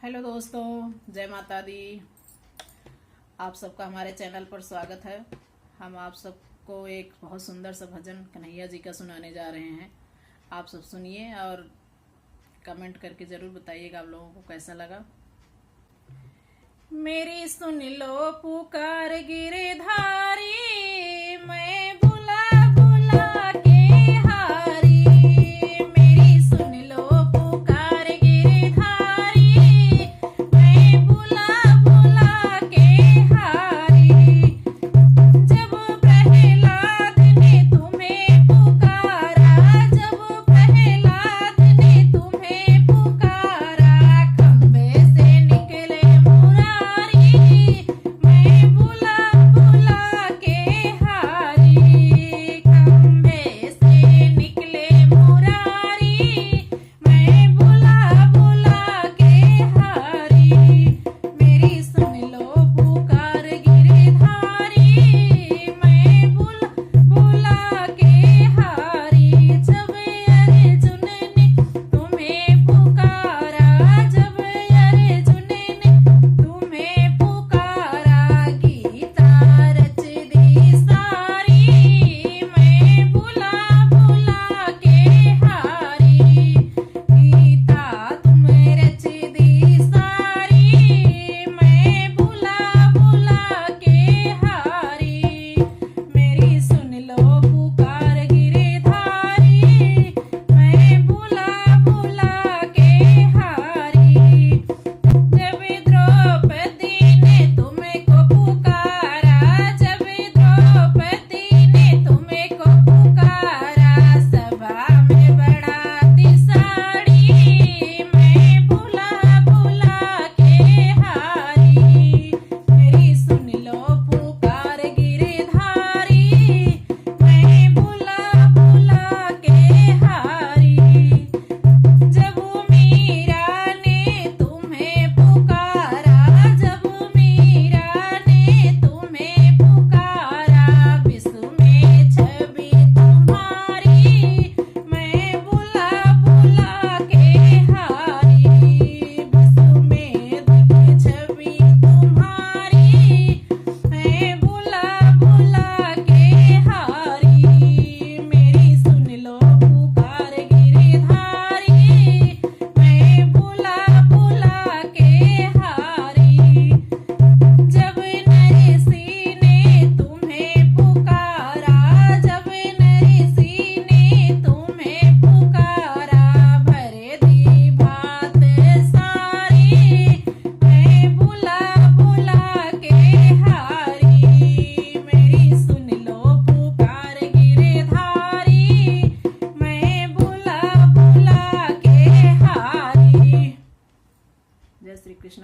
Hello दोस्तों, जय माता दी। आप सबका हमारे चैनल पर स्वागत है। हम आप सबको एक बहुत सुंदर सा भजन कन्हैया जी का सुनाने जा रहे हैं। आप सब सुनिए और कमेंट करके ज़रूर बताइएगा आप लोगों को कैसा लगा। मेरी सुन लो पुकार गिरधारी, मैं बुला बुला के हारी। मेरी सुन लो पुकार गिरधारी, मैं बुला बुला के हारी। जब प्रहलाद ने तुम्हें पुकारा, जब प्रहलाद ने तुम्हें पुकारा, खंभे से निकले मुरारी, मैं बुला बुला के हारी। खंभे से निकले मुरारी, मैं बुला बुला के हारी। मेरी सुन लो पुकार गिरधारी, मैं बुला बुला के हारी। जब अर्जुन ने तुम्हें पुकारा, जब अर्जुन ने तुम्हें पुकारा, गीता रच दी सारी, मैं बुला बुला के हारी। गीता तुम रच दी सारी, मैं बुला बुला के हारी। मेरी सुन लो पुकार गिरधारी, मैं बुला बुला के हारी। जब द्रौपदी ने तुमको पुकारा, जब द्रौपदी ने तुमको पुकारा, सभा में बढ़ाती साड़ी, मैं बुला बुला के हारी। मेरी सुन लो पुकार गिरधारी, मैं बुला बुला के हारी। जब मीरा ने तुम्हें पुकारा, जब मीरा ने तुम्हें पुकारा, विश्व में छवि तुम्हारी, मैं बुला बुला के हारी। विश्व में दिखे छवि तुम्हारी, मैं बुला बुला के हारी। मेरी सुन लो पुकार गिरधारी, मैं बुला बुला के हारी। जब नरसी ने तुम्हें पुकारा, जब नरसी ने तुम्हें पुकारा, भर दी भात सारी, मैं बुला बुला के हारी। मेरी सुन लो पुकार गिरधारी, मैं बुला बुला के हारी। जय श्री कृष्ण।